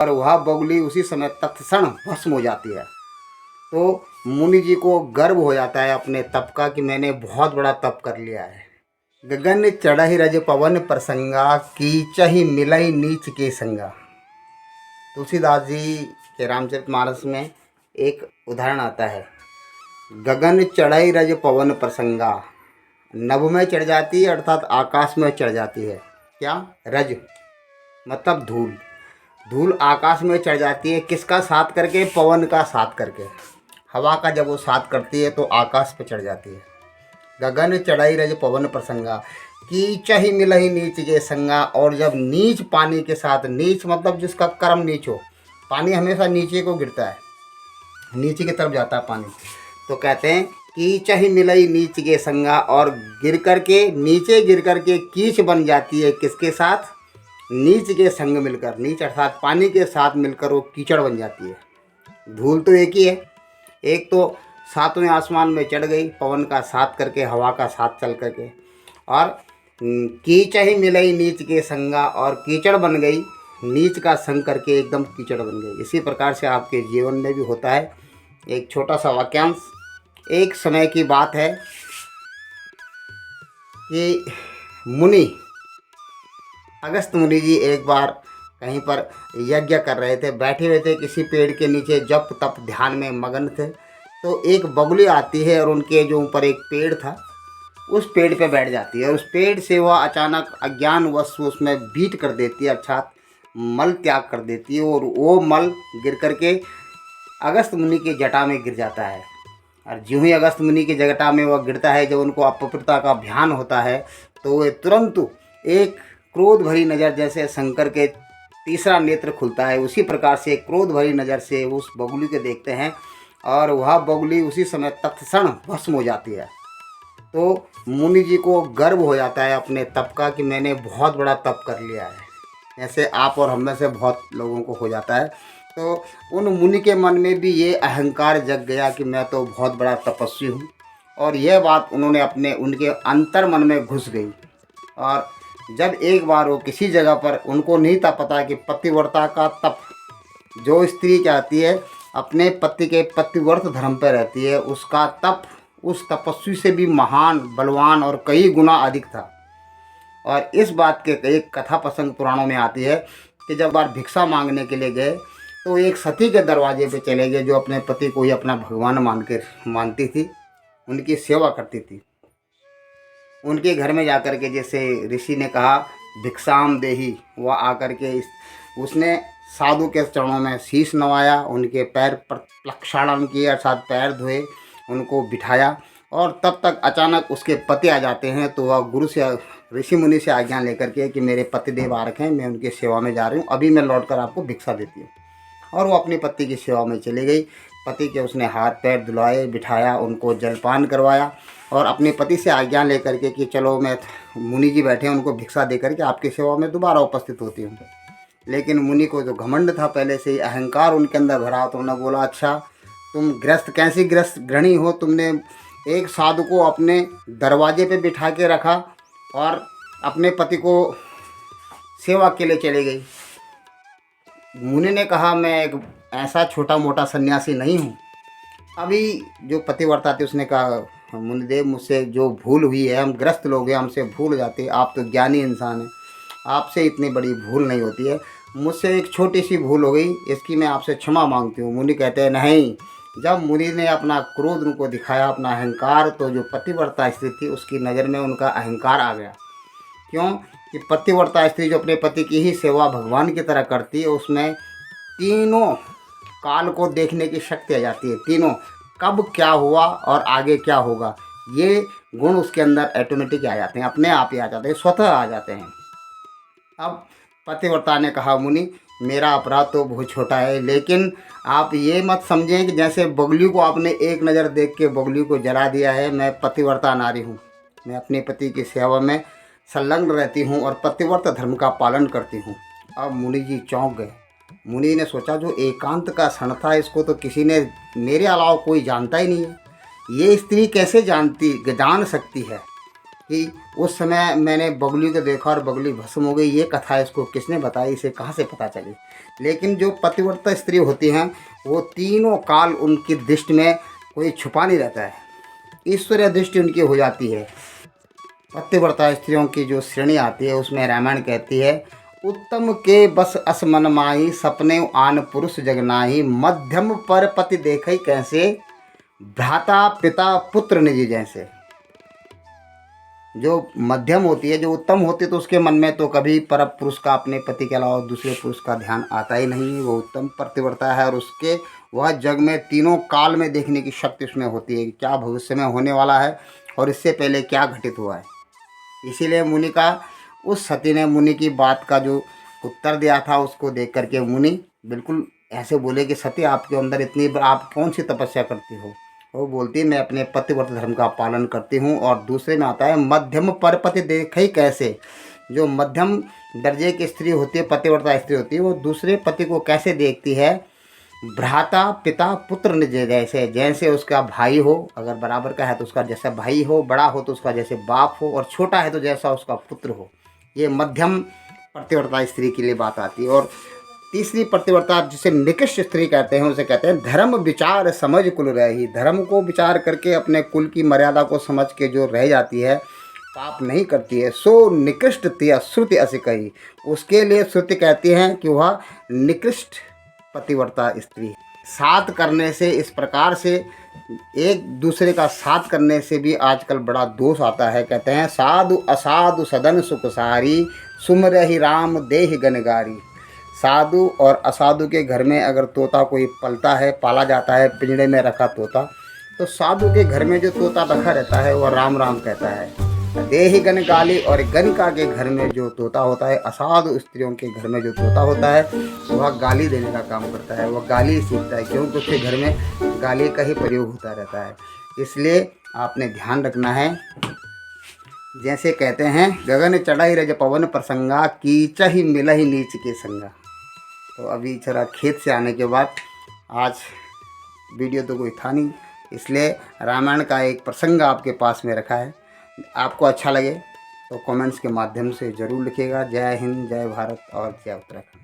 और वह बगुली उसी समय तत्क्षण भस्म हो जाती है। तो मुनि जी को गर्व हो जाता है अपने तप का कि मैंने बहुत बड़ा तप कर लिया है। गगन चढ़हि रज पवन प्रसंगा, कीचहि मिलई नीच के संगा। तुलसीदास जी के रामचरितमानस में एक उदाहरण आता है, गगन चढ़ई रज पवन प्रसंगा। नभ में चढ़ जाती है अर्थात आकाश में चढ़ जाती है। क्या? रज मतलब धूल। धूल आकाश में चढ़ जाती है, किसका साथ करके? पवन का साथ करके। हवा का जब वो साथ करती है तो आकाश पे चढ़ जाती है। गगन चढ़ाई रज पवन प्रसंगा, कीचहि मिलहि नीच के संगा। और जब नीच पानी के साथ, नीच मतलब जिसका कर्म नीच हो, पानी हमेशा नीचे को गिरता है, नीचे की तरफ जाता है पानी, तो कहते हैं कीचहि मिलई नीच के संगा। और गिर करके, नीचे गिर करके कीच बन जाती है, किसके साथ? नीच के संग मिलकर। नीच अर्थात पानी के साथ मिलकर वो कीचड़ बन जाती है। धूल तो एक ही है, एक तो सातवें आसमान में चढ़ गई पवन का साथ करके, हवा का साथ चल करके, और कीचहि मिलई नीच के संगा, और कीचड़ बन गई, नीच का संग करके एकदम कीचड़ बन गई। इसी प्रकार से आपके जीवन में भी होता है। एक छोटा सा वाक्यांश, एक समय की बात है कि मुनि अगस्त मुनि जी एक बार कहीं पर यज्ञ कर रहे थे, बैठे हुए थे किसी पेड़ के नीचे, जप तप ध्यान में मगन थे। तो एक बगुली आती है और उनके जो ऊपर एक पेड़ था उस पेड़ पे बैठ जाती है, और उस पेड़ से वह अचानक अज्ञानवश उसमें बीट कर देती है, अर्थात मल त्याग कर देती है, और वो मल गिर करके अगस्त मुनि की जटा में गिर जाता है। और ज्यों ही अगस्त मुनि की जटा में वह गिरता है, जब उनको अपवित्रता का ध्यान होता है तो वे तुरंत एक क्रोध भरी नज़र, जैसे शंकर के तीसरा नेत्र खुलता है उसी प्रकार से क्रोध भरी नज़र से उस बगुली को देखते हैं, और वह बगुली उसी समय तत्क्षण भस्म हो जाती है। तो मुनि जी को गर्व हो जाता है अपने तप का कि मैंने बहुत बड़ा तप कर लिया है। ऐसे आप और हम में से बहुत लोगों को हो जाता है। तो उन मुनि के मन में भी ये अहंकार जग गया कि मैं तो बहुत बड़ा तपस्वी हूँ, और यह बात उन्होंने उनके अंतर मन में घुस गई। और जब एक बार वो किसी जगह पर, उनको नहीं था पता कि पतिव्रता का तप, जो स्त्री चाहती है अपने पति के पतिव्रत धर्म पर रहती है, उसका तप उस तपस्वी से भी महान, बलवान और कई गुना अधिक था। और इस बात के एक कथा प्रसंग पुराणों में आती है कि जब बार भिक्षा मांगने के लिए गए तो एक सती के दरवाजे पे चले गए, जो अपने पति को ही अपना भगवान मानती थी, उनकी सेवा करती थी। उनके घर में जाकर के जैसे ऋषि ने कहा भिक्षाम देही, वह आकर के उसने साधु के चरणों में शीश नवाया, उनके पैर पर प्रक्षालन किए अर्थात पैर धोए, उनको बिठाया, और तब तक अचानक उसके पति आ जाते हैं। तो वह गुरु से, ऋषि मुनि से आज्ञा लेकर के कि मेरे पति देव आ रखे हैं, मैं उनकी सेवा में जा रही हूँ, अभी मैं लौटकर आपको भिक्षा देती हूँ। और वो अपने पति की सेवा में चली गई। पति के उसने हाथ पैर धुलाए, बिठाया, उनको जलपान करवाया, और अपने पति से आज्ञा लेकर के कि चलो मैं, मुनि जी बैठे हैं, उनको भिक्षा दे करके आपकी सेवा में दोबारा उपस्थित होती हूँ। लेकिन मुनि को जो घमंड था, पहले से ही अहंकार उनके अंदर भरा, तो उन्होंने बोला अच्छा तुम गृहस्थ, कैसी गृहस्थ गृहिणी हो, तुमने एक साधु को अपने दरवाजे पे बिठा के रखा और अपने पति को सेवा के लिए चले गई। मुनि ने कहा मैं एक ऐसा छोटा मोटा सन्यासी नहीं हूँ। अभी जो पतिव्रता थी उसने कहा मुनिदेव मुझसे जो भूल हुई है, हम ग्रस्त लोग हैं, हमसे भूल जाते, आप तो ज्ञानी इंसान हैं, आपसे इतनी बड़ी भूल नहीं होती है, मुझसे एक छोटी सी भूल हो गई, इसकी मैं आपसे क्षमा मांगती हूँ। मुनि कहते हैं नहीं। जब मुनि ने अपना क्रोध उनको दिखाया, अपना अहंकार, तो जो पतिव्रता स्त्री थी उसकी नज़र में उनका अहंकार आ गया। क्यों कि पतिव्रता स्त्री जो अपने पति की ही सेवा भगवान की तरह करती है, उसमें तीनों काल को देखने की शक्ति आ जाती है, तीनों कब क्या हुआ और आगे क्या होगा, ये गुण उसके अंदर ऑटोमेटिक आ जाते हैं, अपने आप ही आ जाते हैं, स्वतः आ जाते हैं। अब पतिव्रता ने कहा मुनि मेरा अपराध तो बहुत छोटा है, लेकिन आप ये मत समझें कि जैसे बगली को आपने एक नज़र देख के बगली को जला दिया है। मैं पतिव्रता नारी हूँ, मैं अपने पति की सेवा में संलग्न रहती हूँ और पतिव्रत धर्म का पालन करती हूँ। अब मुनि जी चौंक गए। मुनि ने सोचा जो एकांत का क्षण था, इसको तो किसी ने मेरे अलावा कोई जानता ही नहीं है, ये स्त्री कैसे जान सकती है कि उस समय मैंने बगली को देखा और बगली भस्म हो गई, ये कथा इसको किसने बताई, इसे कहाँ से पता चली। लेकिन जो पतिव्रता स्त्री होती हैं वो तीनों काल उनकी दृष्टि में कोई छुपा नहीं रहता है, ईश्वरीय दृष्टि उनकी हो जाती है। पतिव्रता स्त्रियों की जो श्रेणी आती है उसमें रामायण कहती है, उत्तम के बस अस मन माही, सपने आन पुरुष जगनाही, मध्यम पर पति देखई कैसे, भ्राता पिता पुत्र निजी जैसे। जो मध्यम होती है, जो उत्तम होती है, तो उसके मन में तो कभी पर पुरुष का, अपने पति के अलावा दूसरे पुरुष का ध्यान आता ही नहीं है। वो उत्तम पतिव्रता है और उसके वह जग में तीनों काल में देखने की शक्ति उसमें होती है कि क्या भविष्य में होने वाला है और इससे पहले क्या घटित हुआ है। इसीलिए मुनि का, उस सती ने मुनि की बात का जो उत्तर दिया था उसको देख करके मुनि बिल्कुल ऐसे बोले कि सती, आपके अंदर इतनी, आप कौन सी तपस्या करती हो। वो बोलती है, मैं अपने पतिव्रत धर्म का पालन करती हूँ। और दूसरे में आता है, मध्यम पर पति देखई कैसे। जो मध्यम दर्जे की स्त्री होती है, पतिव्रता स्त्री होती है, वो दूसरे पति को कैसे देखती है, भ्राता पिता पुत्र निज जैसे। जैसे उसका भाई हो, अगर बराबर का है तो उसका जैसा भाई हो, बड़ा हो तो उसका जैसे बाप हो, और छोटा है तो जैसा उसका पुत्र हो। ये मध्यम पतिव्रता स्त्री के लिए बात आती है। और तीसरी पतिव्रता जिसे निकृष्ट स्त्री कहते हैं, उसे कहते हैं धर्म विचार समझ कुल रही। धर्म को विचार करके अपने कुल की मर्यादा को समझ के जो रह जाती है, पाप नहीं करती है, सो निकृष्ट तिया श्रुति अस कही। उसके लिए श्रुति कहती है कि वह निकृष्ट पतिव्रता स्त्री। साथ करने से, इस प्रकार से एक दूसरे का साथ करने से भी आजकल बड़ा दोष आता है। कहते हैं, साधु असाधु सदन सुख सारी, सुमरहि राम देह गनगारी। साधु और असाधु के घर में अगर तोता कोई पलता है, पाला जाता है, पिंजड़े में रखा तोता, तो साधु के घर में जो तोता रखा रहता है वह राम राम कहता है। देहि गन गाली, और गणिका के घर में जो तोता होता है, असाधु स्त्रियों के घर में जो तोता होता है, वह गाली देने का काम करता है, वह गाली सीखता है, क्योंकि उसके घर में गाली का ही प्रयोग होता रहता है। इसलिए आपने ध्यान रखना है। जैसे कहते हैं, गगन चढ़ाई रज पवन प्रसंगा, कीचहि मिलहि नीच के संगा। तो अभी जरा खेत से आने के बाद आज वीडियो तो कोई था नहीं, इसलिए रामायण का एक प्रसंग आपके पास में रखा है। आपको अच्छा लगे तो कमेंट्स के माध्यम से ज़रूर लिखिएगा। जय हिंद, जय भारत और जय उत्तराखंड।